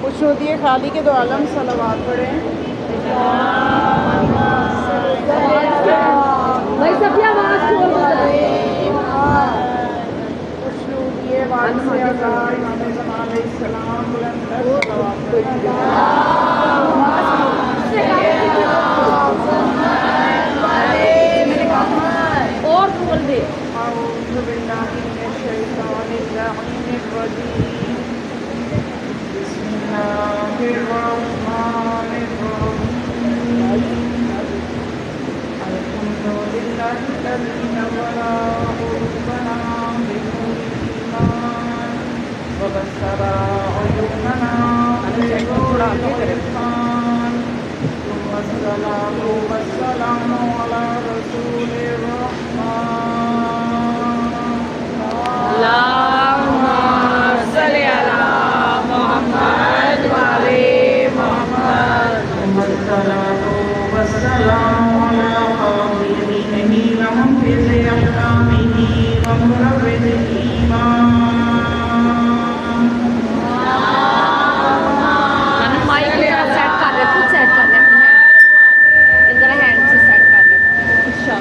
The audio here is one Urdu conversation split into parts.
خوشنودی خالی کے دو عالم صلوات پڑھیں. بھائی سب آواز کھول خوشنودی وارث اعزار امام زمان علیہ السلام بلند صلوات پڑھیں. اور کھول دے. اعوذ باللہ من الشیطان اللعین الرجیم. بسم اللہ الرحمن الرحیم. الحمد للہ الذی نور قلوبنا بنور الایمان وبصر عیوننا بنور العرفان. ثم الصلاة والسلام علی رسول الرحمن. اللہم صلی علی محمد وعلی محمد. ثم الصلاة والسلام على خاتم ومنفذ أحكامه ومروض الإيمان. مائک کی طرف سیٹ کر لے, خود سیٹ کر لے اپنے ہینڈ, اس طرح ہینڈ سے سیٹ کر لے. اچھا.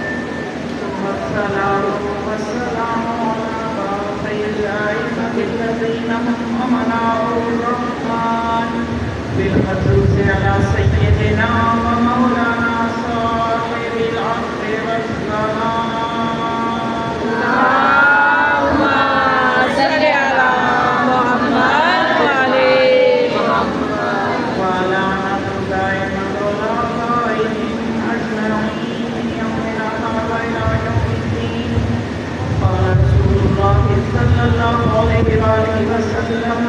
ثم الصلاة والسلام على باقي الأئمة الذين هم أمناء الرحمن بالخصوص على سيدنا ومولانا صاحب العصر والزمان. اللہم صلی علی محمد وعلی محمد. وعلى نحو دائمة الخلفائهم أجمعين يومنا هذا إلى يوم الدين. قال رسول الله صلى الله عليه وآله وسلم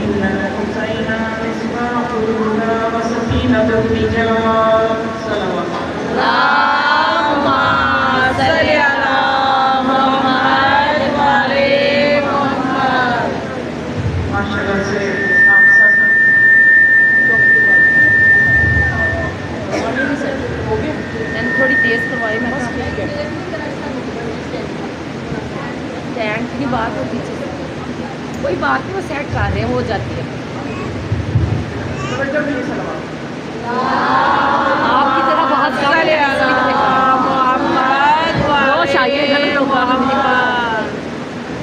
إن الحسين مصباح الهدى وسكينة الرجال. صلوات. اللہم صلی علی محمد وعلی محمد. ماشاءاللہ سے آپ سب تھوڑی تیز کروائی میں نے. ٹینک کی بات ہو پیچھے سے کوئی بات نہیں, وہ سیٹ کر رہے ہیں, ہو جاتی ہے. توجہ بھی صلوات. آپ کی طرح بہت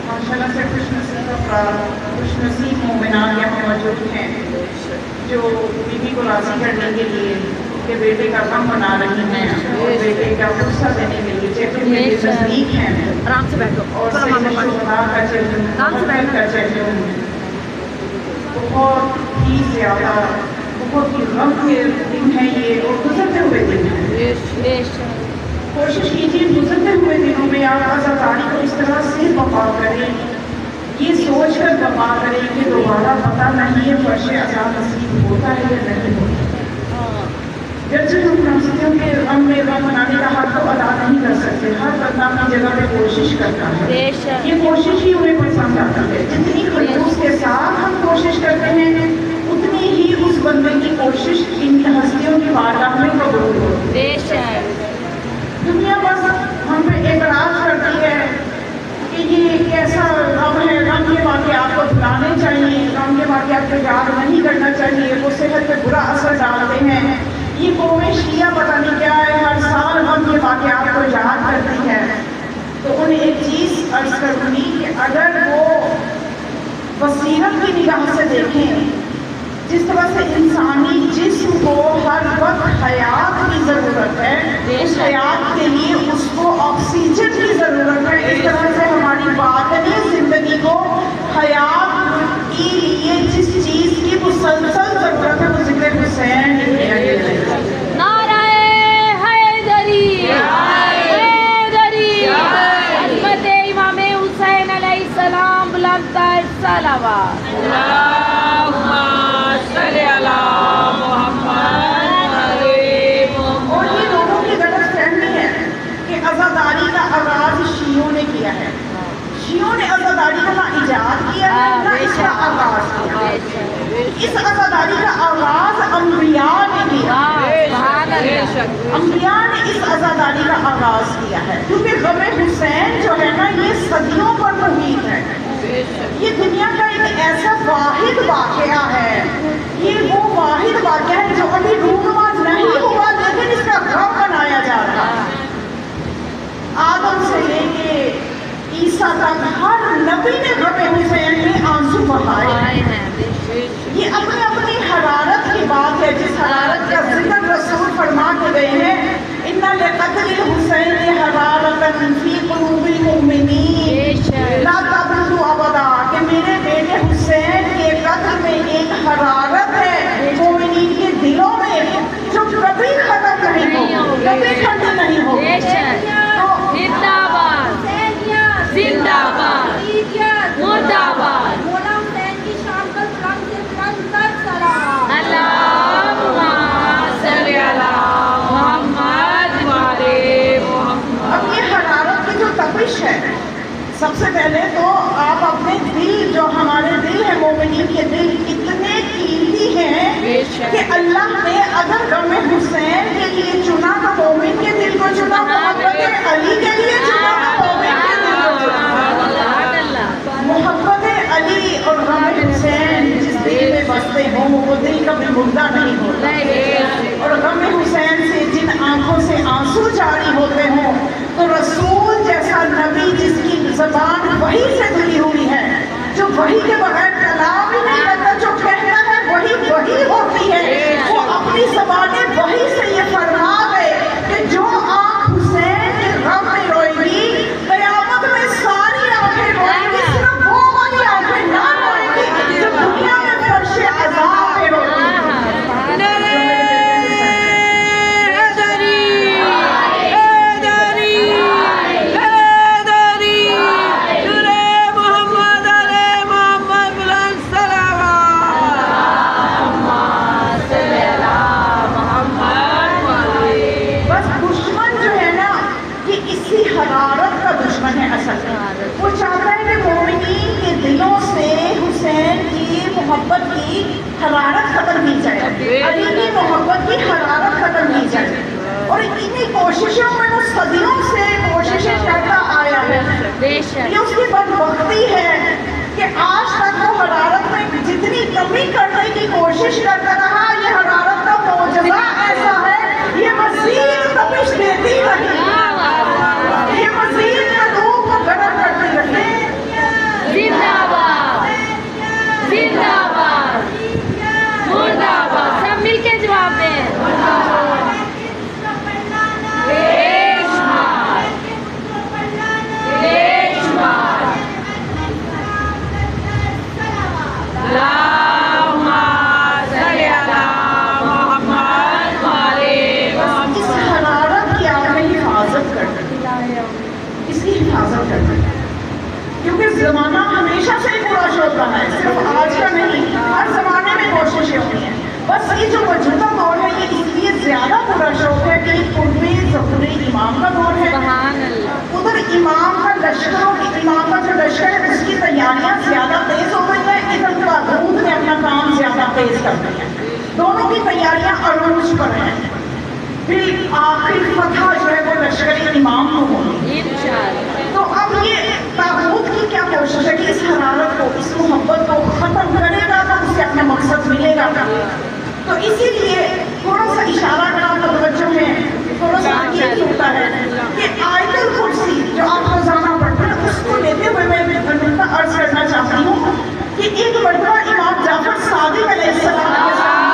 ماشاءاللہ سے خوش نصیب افراد, خوش نصیب مومنات یہاں موجود ہیں جو بیوی کو راضی کرنے کے لیے کہ بیٹے کا غم بنا رہی ہیں اور بیٹے کا غصہ دینے کے لیے چہرے میں نزدیک ہیں. آرام سے بیٹھو اور شہداء کا چہرہ کا چہرہ بہت ہی زیادہ بہت ہی غم کے دن ہیں یہ, اور گزرتے ہوئے دن ہیں. کوشش کیجیے گزرتے ہوئے دنوں میں آپ آزاداری کو اس طرح سے وفا کریں, یہ سوچ کر وفا کریں کہ دوبارہ پتہ نہیں ہے فرش عذاب نصیب ہوتا ہے یا نہیں ہوتا. گرچہ ہم نفسیوں کے غم میں غم منانے کا حق تو ادا نہیں کر سکتے, ہر بندہ اپنی جگہ پہ کوشش کرتا ہے, یہ کوشش ہی انہیں پسند آتی ہے. جتنی خلوص کے ساتھ ہم کوشش کرتے ہیں اتنی ہی اس بندے کی کوشش ان ہستیوں کی بارگاہ میں قبول ہوتی ہے. دنیا بس ہم پہ اعتراض کرتی ہے کہ یہ کیسا غم ہے, غم کے واقعات کو بھلانے چاہیے, غم کے واقعات کو یاد نہیں کرنا چاہیے, وہ صحت پہ برا اثر ڈالتے ہیں. یہ قوم شیعہ پتہ نہیں کیا ہے, ہر سال غم کے واقعات کو یاد کرتی ہے. تو انہیں ایک چیز عرض کروں گی کہ اگر وہ بصیرت کی نگاہ سے دیکھیں, جس طرح سے انسانی جسم کو ہر وقت حیات کی ضرورت ہے, اس حیات کے لیے اس کو آکسیجن کی ضرورت ہے, اس طرح سے ہماری باطنی زندگی کو حیات کے لیے جس چیز کی مسلسل ضرورت ہے وہ ذکر حسین ہے. نعرہ حیدری, حیدری, عظمت امام حسین علیہ السلام بلند صلوات. اللہم صلی علی محمد وعلی محمد. اور یہ لوگوں کی غلط فہمی ہے کہ عزاداری کا آغاز شیعوں نے کیا ہے. شیعوں نے عزاداری کا نہ ایجاد کیا ہے نہ اس کا آغاز کیا ہے. اس عزاداری کا آغاز انبیاء نے کیا. انبیاء نے اس عزاداری کا آغاز کیا ہے، کیونکہ غم حسین جو ہے نا یہ صدیوں پر محیط ہے. یہ دنیا کا ایک ایسا واحد واقعہ ہے، یہ وہ واحد واقعہ ہے جو ابھی رونما نہیں ہوا لیکن اس کا غم بنایا جا رہا ہے. آدم سے لے کے عیسیٰ تک ہر نبی نے غم حسین میں آنسو بہائے ہیں. یہ اپنی اپنی حرارت کی بات ہے، جس حرارت کا ذکر رسول فرما کے گئے ہیں ان لقتل الحسین حرارۃ فی قلوب المؤمنین لا تبلغ ابدا، کہ میرے بیٹے حسین کے قتل میں ایک حرارت ہے مومنین کے دلوں میں جو کبھی ختم نہیں ہو، کبھی ٹھنڈی نہیں ہو. زندہ باد، زندہ باد، مردہ باد. ہے. سب سے پہلے تو آپ اپنے دل، جو ہمارے دل ہے مومنین کے دل اتنے قیمتی ہیں کہ اللہ نے اگر غم حسین کے لیے چنا تو مومن کے دل کو چنا، محبت علی کے لیے چنا تو مومن کے دل کو چنا. محبت علی اور غم حسین جس دل میں بستے ہوں وہ دل کبھی مردہ نہیں ہوتا، اور غم حسین سے جن آنکھوں سے آنسو جاری ہوتے ہوں تو رسول جیسا نبی جس کی زبان وحی سے دھلی ہوئی ہے، جو وحی کے بغیر کلام ہی نہیں کرتا، جو کہتا ہے وہی وحی ہوتی ہے، وہ اپنی زبان وحی سے یہ فرما گئے کہ جو آنکھ حسین کے غم میں روئے گی قیامت میں ساری آنکھیں روئیں گی، صرف وہ والی آنکھیں نہ روئیں گی جو دنیا میں فرش عذاب میں روتی ہے. وہ چاہتا ہے کہ مومنین کے دلوں سے حسین کی محبت کی حرارت ختم کی جائے، علی کی محبت کی حرارت ختم کی جائے، اور انہی کوششوں میں وہ صدیوں سے کوششیں کرتا آیا ہے. یہ اس کی بدبختی ہے کہ آج تک وہ حرارت میں جتنی کمی کرنے کی کوشش کرتا رہا، یہ حرارت کا معجزہ ایسا ہے یہ مزید تپش دیتی رہی، یہ مزید زندہ باد، زندہ باد، مردہ باد. سب مل کے جواب دیں. اس حرارت کی آپ نے حفاظت کرنا، اس کی حفاظت کرنا، کیونکہ زمانہ ہمیشہ سے ہی برا ہوتا ہے، صرف آج کا نہیں، ہر زمانے میں کوششیں ہوتی ہیں. بس یہ جو موجودہ دور ہے یہ اس لیے زیادہ برا شوق ہے کہ قرب ظہور امام کا دور ہے، ادھر امام کا لشکر، امام کا جو لشکر ہے اس کی تیاریاں زیادہ تیز ہو گئی ہیں، ادھر طاغوت نے اپنا کام زیادہ تیز کر دیا ہے. دونوں کی تیاریاں عروج پر ہیں. پھر آخری فتح جو ہے وہ لشکر امام کو ہوگی. تو اب یہ طاغوت کی کیا کوشش ہے کہ اس حرارت کو، اس محبت کو ختم کرے گا تو اسے اپنا مقصد ملے گا. تو اسی لیے تھوڑا سا اشارہ کرنا توجہ ہے، تھوڑا سا یہ ہوتا ہے کہ آیت الکرسی جو آپ روزانہ پڑھتے ہیں اس کو لیتے ہوئے میں عرض کرنا چاہتی ہوں کہ ایک مرتبہ امام جعفر صادق علیہ السلام کے سامنے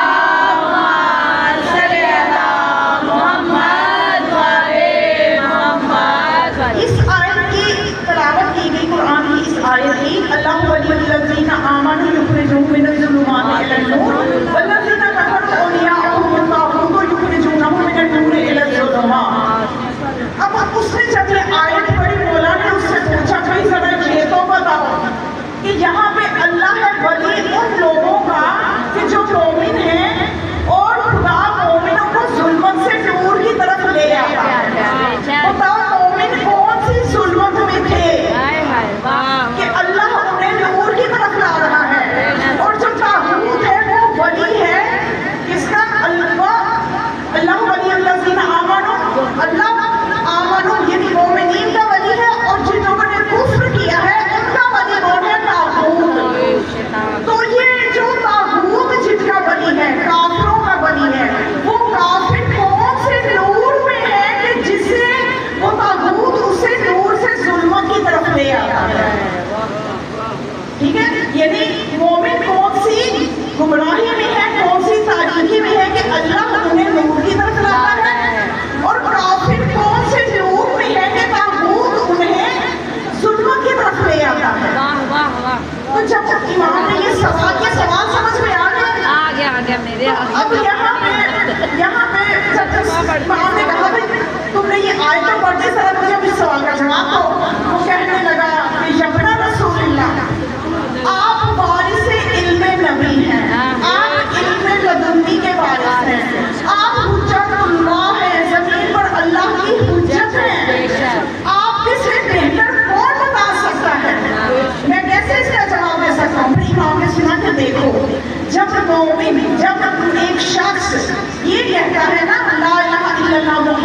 اس آیت کی تلاوت کی گئی، قرآن کی اس آیت کی، اللہ ولی الذین آمنوا یخرجوہم من الظلمات الی النور والذین کفروا اولیاؤہم الطاغوت یخرجونہم من النور الی الظلمات. اب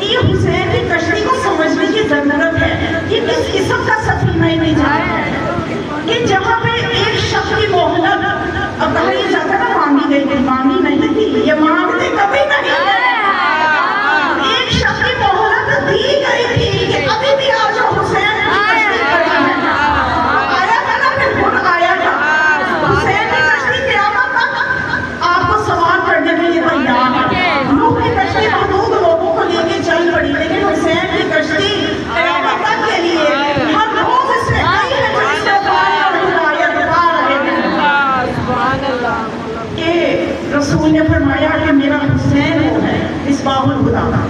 کہ یہ حسین کی کشتی کو سمجھنے کی ضرورت ہے. یہ کس قسم کا سفینہ نہیں جانا ہے کہ جہاں پہ ایک شخص کی مہلت اب کہا یہ جاتا نا مانگی گئی تھی، مانگی نہیں تھی، یہ مانگتے کبھی نہیں ہے. ایک شخص کی مہلت دی گئی تھی کہ ابھی بھی آ جاؤ حسین کی کشتی کھڑی ہے. آیا تھا نا، پھر خود آیا تھا. حسین کی کشتی قیامت تک آپ کو سوال کرنے کے لیے تیار ہے. نوح کی کشتی محدود لوگوں کو لے کے چل پڑی، لیکن حسین کی کشتی قیامت تک کے لیے ہر روز اس میں کئی ہے جو اس سے پائے اور ہدایت پا رہے ہیں. کہ رسول نے فرمایا کہ میرا حسین وہ ہے مصباح الہدیٰ،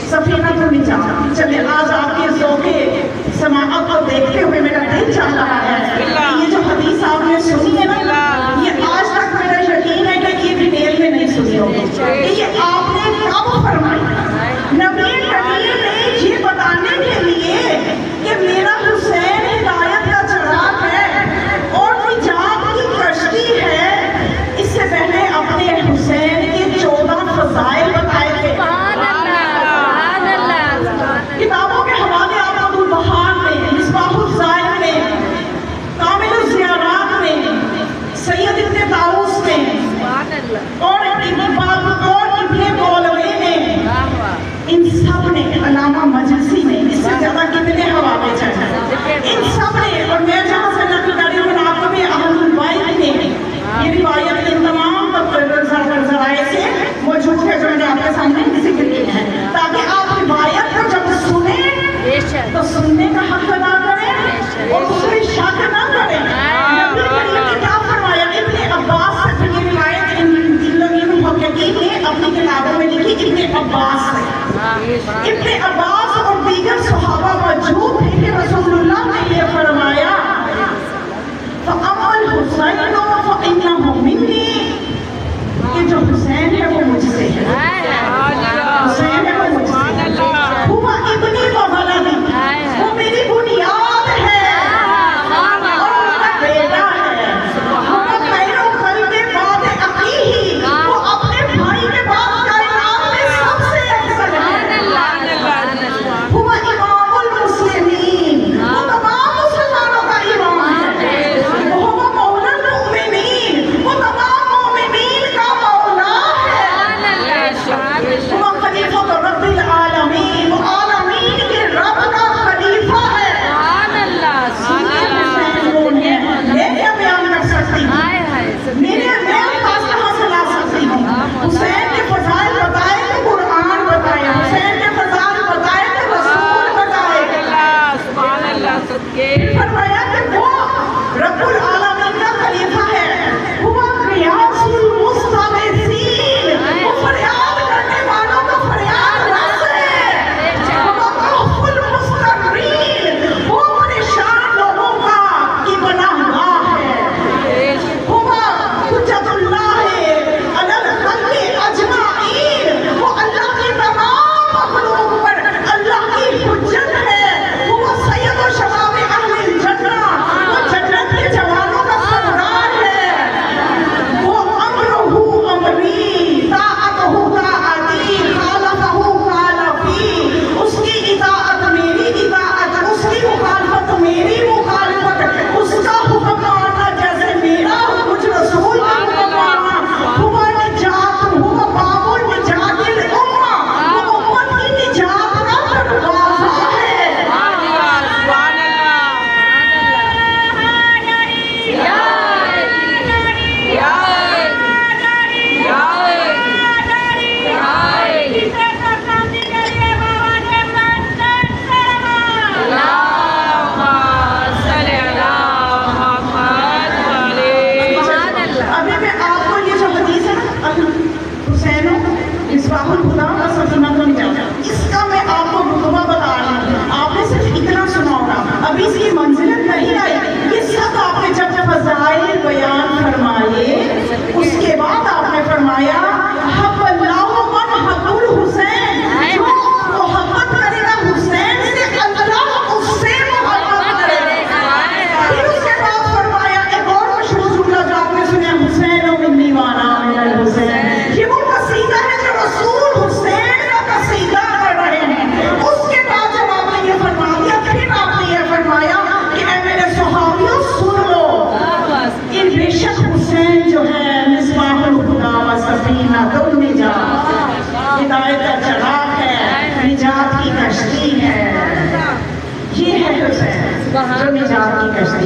سفینہ تو نہیں چاہتا. چلے آج آپ کے ذوق سماعت کو دیکھتے ہوئے میرا دل چاہ رہا ہے یہ جو حدیث آپ نے سنی ہے نا، یہ آج تک میرا یقین ہے کہ یہ ڈیٹیل میں نہیں سنی ہوگی کہ یہ آپ نے کب فرمائی. نبی کریم نے یہ بتانے کے لیے کہ میرا حسین ہدایت کا چراغ ہے اور نجات کی کشتی ہے، اس سے پہلے اپنے حسین کے 14 فضائل بتائے تھے. کتابوں کے حوالے آپ ابو البہار میں، مصباح الزائر میں، کامل الزیارات میں، سید ابن طاؤس میں اور ابن مولوی نے، ان سب نے، علامہ مجلسی نے، اس سے زیادہ کتنے حوالے چاہتے، ان سب نے. اور میں جہاں سے نقل کر رہی ہوں آپ میں اہل البیت نے یہ روایت ان تمام ذرائع سے موجود ہے جو میں نے آپ کے سامنے ذکر کی ہے، تاکہ آپ روایت کو جب سنیں تو سننے کا حق ادا کریں اور اس میں شک نہ کریں. نبی کریم نے کیا فرمایا؟ ابن عباس سے پھر یہ روایت ان محققین نے اپنی کتابوں میں لکھی ابن عباس سے. ابن عباس اور دیگر صحابہ موجود تھے کہ رسول اللہ نے یہ فرمایا فَأَمَّا الْحُسَيْنُ فَإِنَّهُ مِنِّي، کہ جو حسین ہے وہ مجھ سے ہے. حسین ہے وہ مجھ سے ہے. ہوا ابنی و ولدی، وہ میری بنیاد ہے اور ان کا بیٹا ہے. ہوا خیر خلق بعد اخیہ، وہ اپنے بھائی کے بعد کائنات میں سب سے افضل ہے. ہوا امام المسلمین، وہ تمام مسلمانوں کا امام ہے. وہ مولا المؤمنین، وہ تمام مومنین کا مولا ہے. وہ خلیفۃ رب العالمین، وہ عالمین کے رب کا خلیفہ ہے. میں کیا بیان کر سکتی ہوں؟ میں الفاظ کہاں سے لا سکتی ہوں؟ حسین کے فضائل بتائے تو قرآن بتائے، حسین کے فضائل بتائے تو رسول بتائے. فرمایا کہ وہ رب العالمین کا خلیفہ ہے. ہوا غیاث المستغیثین، وہ فریاد کرنے والوں کو فریاد رس ہے. ہوا خوف المستغرین، وہ پریشان لوگوں کا کی پناہ گاہ ہے. ہوا حجت اللہ علی الخلق اجمعین، وہ اللہ کی تمام مخلوق پر اللہ کی حجت ہے. ہوا سید و شباب اہل الجنہ، وہ جنت کے جوان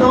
2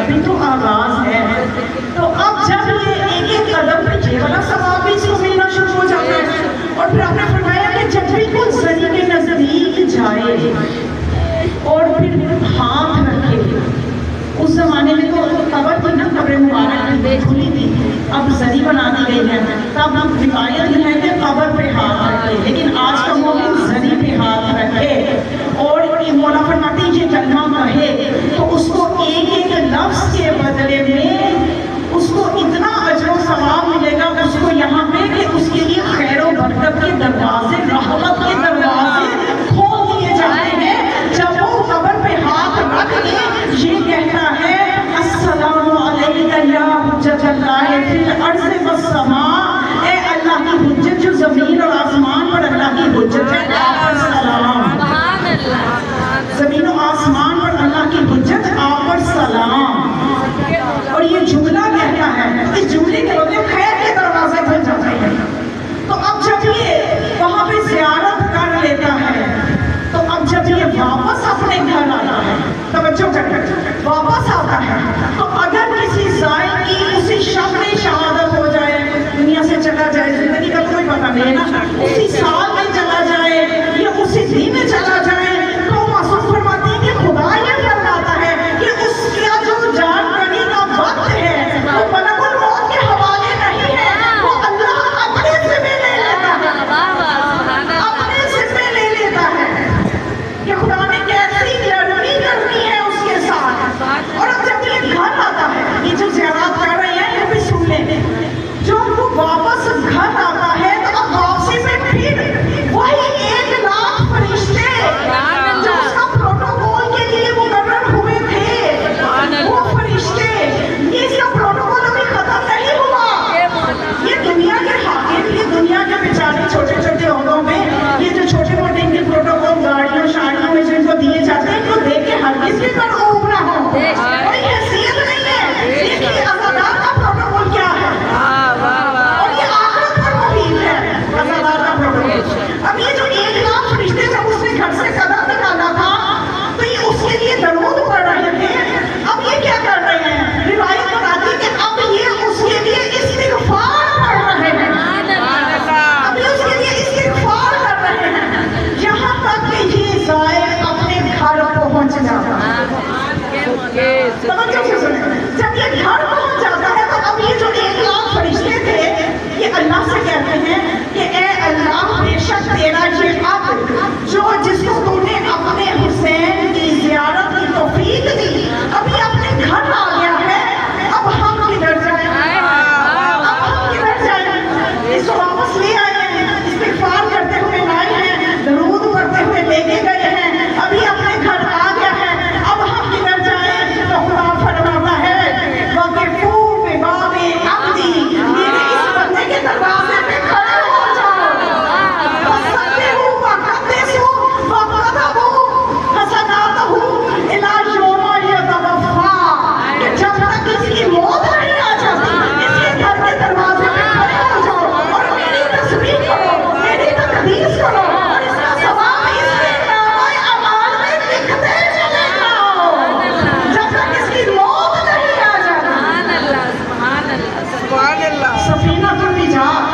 ابھی تو آغاز ہے. تو اب جب یہ ایک ایک قدم پہ یہ والا ثواب بھی اس کو ملنا شروع ہو جاتا ہے. اور پھر آپ نے فرمایا کہ جب بھی کوئی زری کے نزدیک جائے اور پھر ہاتھ رکھے. اس زمانے میں تو قبر تھی نا, قبر مبارک کھلی تھی, اب زری بنا دی گئی ہے. تب روایت یہ ہے کہ قبر پہ ہاتھ رکھے, لیکن آج کا مومن زری پہ ہاتھ رکھے اور مولا فرماتے ہیں یہ کلمہ کہے تو اس کو ایک ایک لفظ کے بدلے میں اس کو اتنا اجر و ثواب ملے گا اس کو یہاں پہ کہ اس کے لیے خیر و برکت کے دروازے, رحمت کے دروازے کھول دیے جاتے ہیں. جب وہ قبر پہ ہاتھ رکھ کے یہ کہتا ہے السلام علیکم یا حجت اللہ فی الارض والسماء, اے اللہ کی حجت جو زمین اور آسمان پر اللہ کی حجت ہے, آپ پر سلام. زمین و آسمان پر اللہ کی حجت, آپ پر سلام. اور یہ جملہ کہتا ہے, اس جملے کے بدلے خیر کے دروازے کھل جاتے ہیں. تو اب جب یہ وہاں پہ زیارت کر لیتا ہے تو اب جب یہ واپس اپنے گھر آتا ہے, توجہ کر واپس آتا ہے, تو اگر کسی زائر کی اسی شب میں شہادت ہو جائے, دنیا سے چلا جائے, زندگی کا کوئی پتہ نہیں ہے نا, اسی سال میں چلا جائے یا اسی دن میں چلا جائے, تو معصوم فرماتی ہے کہ خدا یہ فرماتا ہے کہ اس کا جو جان کنی کا وقت ہے وہ ملک الموت کے حوالے نہیں ہے, وہ اللہ اپنے ذمہ لے لیتا ہے, اپنے ذمہ لے لیتا ہے کہ خدا نے کیسی لڑکی کرنی ہے اس کے ساتھ. اور اب جب یہ گھر آتا ہے, یہ جو زیارات کر رہے ہیں یہ بھی سن لیں, جو وہ واپس گھر آتا ہے تو اب واپسی میں پھر وہی 1 لاکھ فرشتے جو اس کا پروٹوکول کے لیے مقرر ہوئے تھے, وہ فرشتے, یہ اس کا پروٹوکول ابھی ختم نہیں ہوا. یہ دنیا کے حاکم, یہ دنیا کے بیچارے چھوٹے چھوٹے عہدوں میں یہ جو چھوٹے موٹے ان کے پروٹوکول گاڑیوں شاڑیوں میں جن کو دیے جاتے ہیں, ان کو دیکھ کے ہر کسی پر اوپ نہ ہو, کوئی حیثیت نہیں ہے. دیکھیے عزادار کا پروٹوکول کیا ہے, اور یہ آخرت پر محیط ہے عزادار کا پروٹوکول. اب یہ جو 1 لاکھ فرشتے جب اس نے گھر سے قدم نکالا تھا تو یہ اس کے لیے درود پڑھ رہے تھے. اب یہ کیا کر رہے ہیں, روایت بتاتی کہ اب یہ اس کے لیے استغفار پڑھ رہے ہیں, اب یہ اس کے لیے استغفار کر رہے ہیں, یہاں تک کہ یہ زائر اپنے گھر پہنچ جاتا ہے. توجہ سے سنیں, جب یہ گھر پہنچ جاتا ہے تو اب یہ جو 1 لاکھ فرشتے تھے یہ اللہ سے کہتے ہیں کہ اے اللہ, بے شک تیرا یہ عبد جو جس کو تو نے اپنے حسین کی زیارت کی توفیق دی, ابھی اپنے گھر آ گیا ہے, اب ہم کدھر جائیں, اب ہم کدھر جائیں. اس کو واپس لے آئے ہیں, استغفار کرتے ہوئے لائے ہیں, درود پڑھتے ہوئے لے کے گئے ہیں, ابھی اپنے گھر آ گیا ہے, اب ہم کدھر جائیں. تو خدا فرماتا ہے وَقِفُوا بِبَابِ عَبْدِي, میرے اس بندے کے دروازے پہ کھڑے ہو جاؤ. وَصَبِّحُوا وَقَدِّسُوا وَقَدَّمُوا حَسَنَاتَهُ إِلَىٰ يَوْمِ يَتَوَفَّىٰ, کہ جب تک اس کی موت نہیں آ جاتی اس کے گھر کے دروازے پہ کھڑے ہو جاؤ اور میری تسبیح کرو, میری تقدیس کرو, اور اس کا ثواب اس کے نامۂ اعمال میں لکھتے چلے جاؤ جب تک اس کی موت نہیں آ جاتی. سفینہ النجات.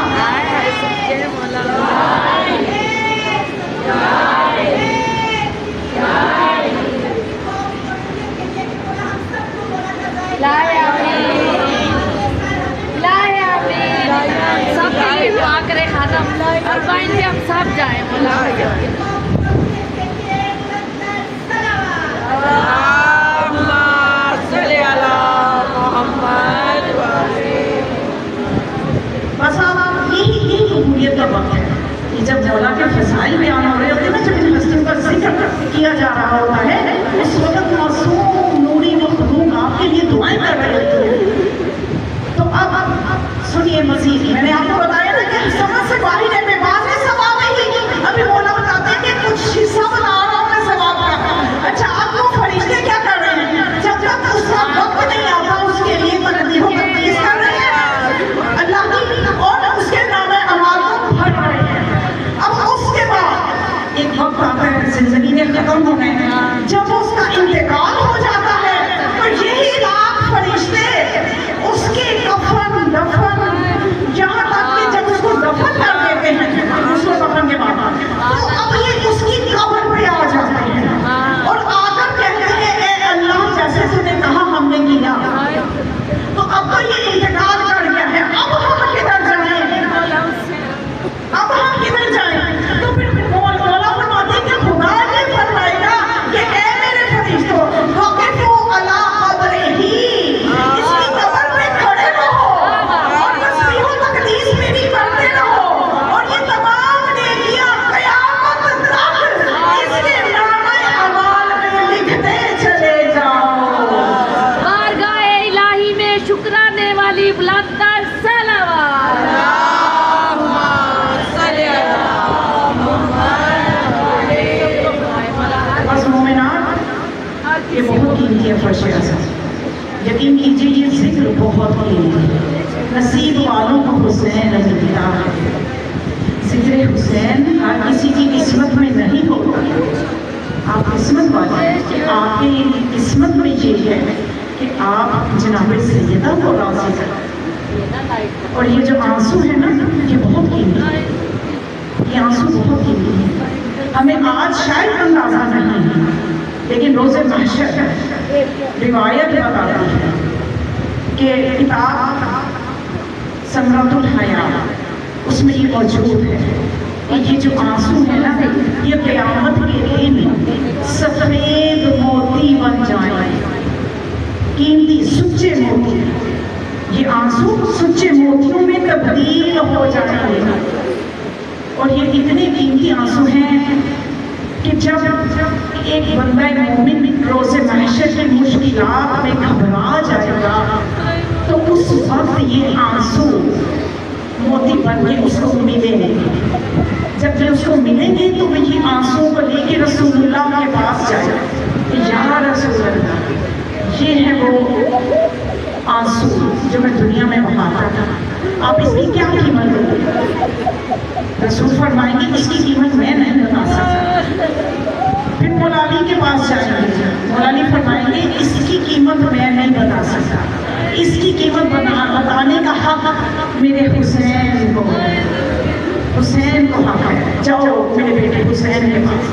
سب کے لیے دعا کرے خاتم, اور بائن پہ ہم سب جائیں. بس آپ یہی قبولیت کا وقت ہے کہ جب مولا کے فضائل بیان ہو رہے ہوتے ہیں نا, جب ان ہستیوں کا ذکر کیا جا رہا ہوتا ہے, اس وقت معصوم نوری مخلوق آپ کے لیے دعائیں کر رہے ہوتے ہیں. تو اب سنیے مزید, میں نے آپ کو بتایا نا کہ سمجھ سے باہر ہے, بے باز میں ثواب نہیں. ابھی مولا بتاتے ہیں کہ کچھ حصہ بنا رہا ہوں میں ثواب کا. اچھا, اب وہ فرشتے کیا کر رہے ہیں, جب تک اس کا وقت نہیں آتا اس کے لیے تقدیروں کا تیز کر رہے ہیں اللہ کی, اور اس کے نام اعمال کو بھر رہے ہیں. اب اس کے بعد ایک وقت آتا ہے زندگی میں ختم ہونے, جب اس کا انتقال ہو جاتا ہے تو یہی یہ بہت قیمتی ہے فرش اعظم، یقین کیجیے یہ ذکر بہت قیمتی ہے۔ نصیب والوں کو حسین ملتا ہے، ذکر حسین ہر کسی کی قسمت میں نہیں ہوتا۔ آپ قسمت والے ہیں کہ آپ کی قسمت میں یہ ہے کہ آپ جناب سیدہ کو راضی کریں۔ اور یہ جو آنسو ہے نا یہ بہت قیمتی ہے، یہ آنسو بہت قیمتی ہے۔ ہمیں آج شاید اندازہ نہیں ہے، لیکن روز محشر روایت بتاتی ہے کہ کتاب ثمرۃ الحیات اس میں یہ موجود ہے کہ یہ جو آنسو ہے نا یہ قیامت کے دن سفید موتی بن جائیں، قیمتی سچے موتی، یہ آنسو سچے موتیوں میں تبدیل ہو جائیں گے۔ اور یہ اتنے قیمتی آنسو ہیں کہ جب ایک بندہ مومن روز محشر کی مشکلات میں گھبرا جائے گا تو اس وقت یہ آنسو موتی بن کے اس کو ملیں گے۔ جب یہ اس کو ملیں گے تو وہ یہ آنسو کو لے کے رسول اللہ کے پاس جائے گا کہ یا رسول اللہ یہ ہے وہ آنسو جو میں دنیا میں بہاتا تھا، آپ اس کی کیا قیمت دیں؟ رسول فرمائیں گے اس کی قیمت میں نہیں بتا سکتا۔ پھر مولا علی کے پاس جائیں گے، مولا علی فرمائیں گے اس کی قیمت میں نہیں بتا سکتا، اس کی قیمت بتانے کا حق میرے حسین کو حق ہے، جاؤ میرے بیٹے حسین کے پاس۔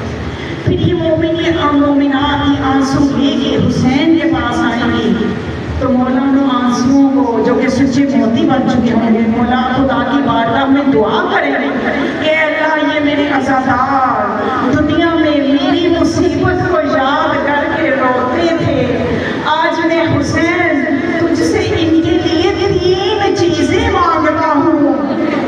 پھر یہ مومنات یہ آنسو لے کے حسین کے پاس آئیں گے تو مولا ان آنسوؤں کو جو کہ سچے موتی بن چکے ہوں گے مولا خدا کی بارگاہ میں دعا کریں گے کہ اللہ یہ میرے عزادار دنیا میں میری مصیبت کو یاد کر کے روتے تھے، آج میں حسین تجھ سے ان کے لیے 3 چیزیں مانگتا ہوں۔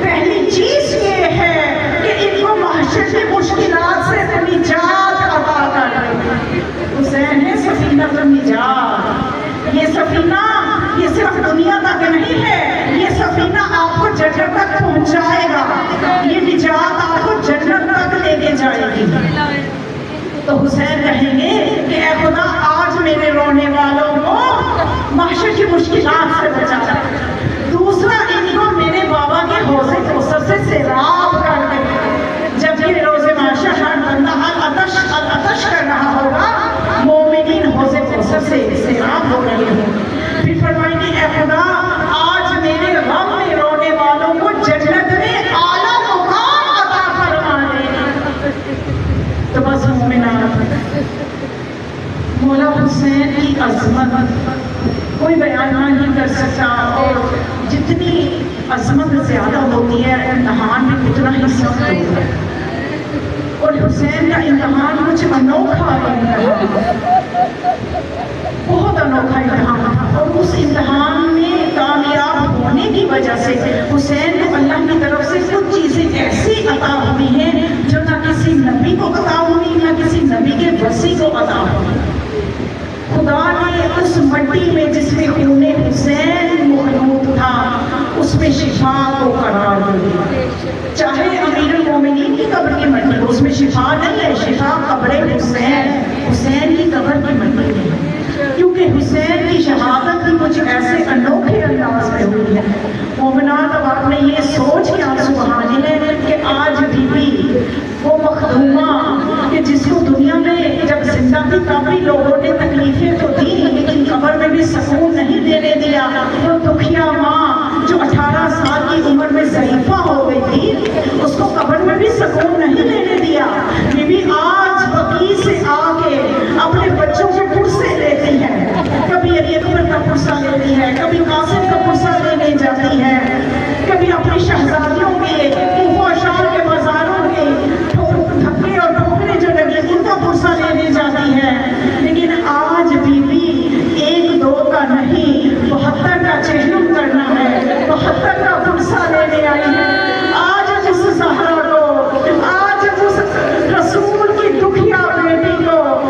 پہلی چیز یہ ہے کہ ان کو محشر کی مشکلات سے نجات عطا کر دے۔ حسین ہے سفینہ النجات، یہ سفینہ یہ صرف دنیا تک نہیں ہے، یہ سفینہ آپ کو جنت تک پہنچائے گا، یہ نجات آپ کو جنت تک لے کے جائے گی۔ تو حسین کہیں گے کہ اے خدا آج میرے رونے والوں کو محشر کی مشکلات سے بچا دے۔ دوسرا ان کو میرے بابا کے حوض کوثر سے سیراب کر دے، جب یہ روز محشر ہر بندہ العطش کر رہا ہوگا مومنین حوض کوثر سے سیراب ہو رہے ہوں۔ پھر فرمائیں گے اے خدا آج میرے غم میں رونے والوں کو جنت میں اعلیٰ مقام عطا فرما دے۔ تو بس مومنات مولا حسین کی عظمت کوئی بیان نہیں کر سکتا، اور جتنی عظمت زیادہ ہوتی ہے امتحان میں اتنا ہی سخت ہوتا ہے، اور حسین کا امتحان کچھ انوکھا بہت انوکھا امتحان تھا، اور اس امتحان میں کامیاب ہونے کی وجہ سے حسین کو اللہ کی طرف سے کچھ چیزیں ایسی عطا ہوئی ہیں جو نہ کسی نبی کو عطا ہوئی نہ کسی نبی کے وصی کو عطا ہوئی۔ خدا نے اس مٹی میں جس میں خون حسین مخلوط تھا اس میں شفا کو قرار دیا، چاہے امیر المومنین کی قبر کی مٹی ہو اس میں شفا نہیں ہے، شفا قبر حسین کی قبر کی مٹی ہے، کیونکہ حسین کی شہادت بھی کچھ ایسے انوکھے انداز میں ہوئی ہے۔ مومنات اب آپ نے یہ سوچ کے آنسو بہانے ہیں کہ آج بھی وہ مخدومہ کہ جس کو دنیا میں جب زندہ تھی تب بھی لوگوں نے تکلیفیں تو دی لیکن قبر میں بھی سکون نہیں دینے دیا، وہ دکھیا ماں جو 18 سال کی عمر میں ضعیفہ ہو گئی تھی اس کو قبر میں بھی سکون نہیں دینے دیا۔ یہ بھی آج بقیع سے آ کے اپنے بچوں کے پرسے لیتی ہے، کبھی علی اکبر کا پرسہ لیتی ہے، کبھی قاسم کا پرسہ لینے جاتی ہے، کبھی اپنی شہزادیوں کے کوفہ شام کے بازاروں کے دھکے اور ٹھوکریں جو لگی ان کا پرسہ لینے جاتی ہے، لیکن آج بھی 1-2 کا نہیں 72 کا چہلم کرنا ہے، 72 کا پرسہ لینے آئی ہے۔ آج اس زہرا کو، آج اس رسول کی دکھیا بیٹی کو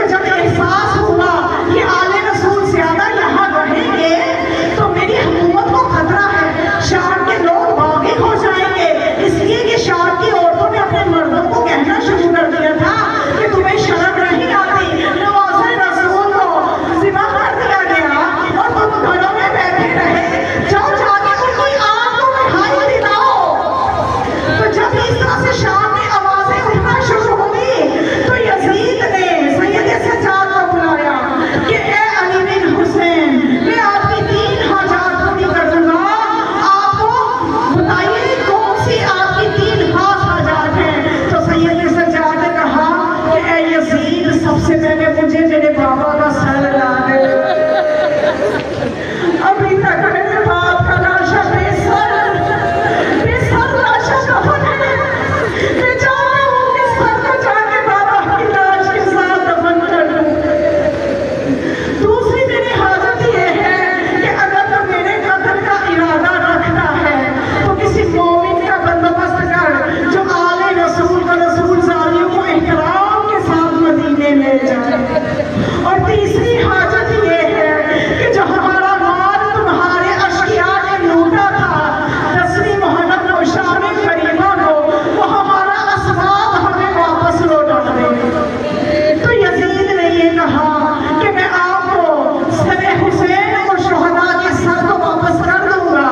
کو جب احساس ہوا کہ آل رسول زیادہ یہاں رہیں گے تو میری حکومت کو خطرہ ہے، شام کے لوگ باغی ہو جائیں گے، اس لیے کہ شام کی عورتوں نے اپنے مردوں کو کہنا شروع کر دیا تھا کہ تمہیں شرم نہیں آتی، نوازے رسول کو ذبح کر دیا گیا اور تم گھروں میں بیٹھے رہے، جاؤ جا کے ان کو آگ کو مٹھائی دلاؤ۔ تو جب اس طرح سے شام میں آوازیں اٹھنا شروع ہوئی تو یزید نے سید سجاد کو بلایا کہ اے علی بن حسین، میں آپ کی 3 حاجات پوری کر دوں گا، آپ کو بتائیے کون سی آپ کی 3 خاص حاجات ہیں؟ تو سید سجاد نے کہا کہ اے یزید، سب سے پہلے مجھے میرے بابا کا سر لا دے، ابھی تک میرے باپ کا لاشا بے سر لاشا کفن ہے، میں چاہ رہا ہوں کہ سر کو جا کے بابا کی لاش کے ساتھ دفن کر دوں۔ دوسری میری حاجت یہ ہے کہ اگر تو میرے قتل کا ارادہ رکھتا ہے تو کسی مومن کا بندوبست کر جو آل رسول کا رسول زاریوں کو احترام کے ساتھ مدینے لے جائے۔ اور تیسری حاجت یہ ہے کہ جو ہمارا مال تمہارے اشقیاء نے لوٹا تھا 10ویں محرم کو شام کریمہ کو، وہ ہمارا اسباب ہمیں واپس لوٹا دے۔ تو یزید نے یہ کہا کہ میں آپ کو سر حسین اور شہداء کے سر کو واپس کر دوں گا،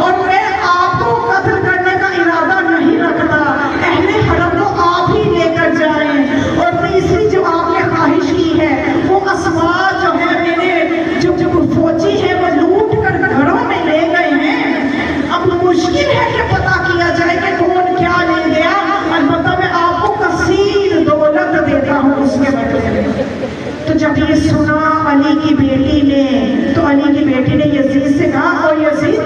اور میں آپ کو قتل کرنے کا ارادہ نہیں رکھتا، اہل حرم کو آپ ہی لے کر جائیں۔ اور تیسری جو آپ نے خواہش کی ہے وہ اسباب جو ہے میرے جو فوجی ہے وہ لوٹ کر گھروں میں لے گئے ہیں، اب مشکل ہے کہ پتہ کیا جائے کہ کون کیا لے گیا، البتہ میں آپ کو کثیر دولت دیتا ہوں اس کے بدلے میں۔ تو جب یہ سنا علی کی بیٹی نے تو علی کی بیٹی نے یزید سے کہا، اور یزید